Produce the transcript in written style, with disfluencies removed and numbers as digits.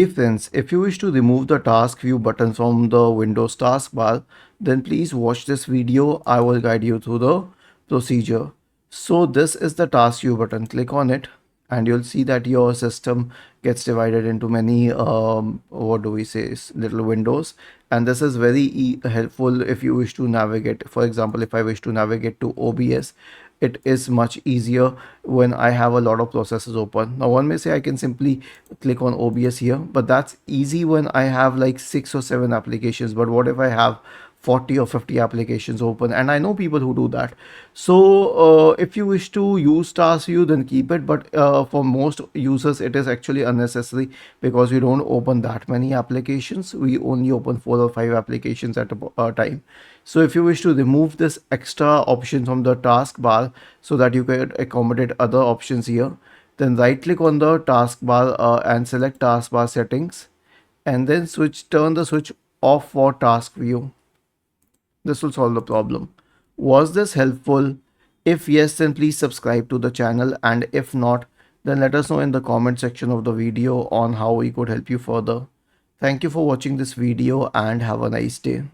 Hey friends, if you wish to remove the task view button from the Windows taskbar, then please watch this video. I will guide you through the procedure. So this is the task view button. Click on it and you'll see that your system gets divided into many what do we say, little windows, and this is very helpful if you wish to navigate. For example, if I wish to navigate to OBS, it is much easier when I have a lot of processes open. Now one may say I can simply click on OBS here, but that's easy when I have like 6 or 7 applications. But what if I have 40 or 50 applications open? And I know people who do that. So if you wish to use task view, then keep it, but for most users it is actually unnecessary because we don't open that many applications. We only open 4 or 5 applications at a time. So if you wish to remove this extra option from the taskbar so that you can accommodate other options here, then right click on the taskbar and select taskbar settings, and then turn the switch off for task view. This will solve the problem. Was this helpful? If yes, then please subscribe to the channel, and if not, then let us know in the comment section of the video on how we could help you further. Thank you for watching this video and have a nice day.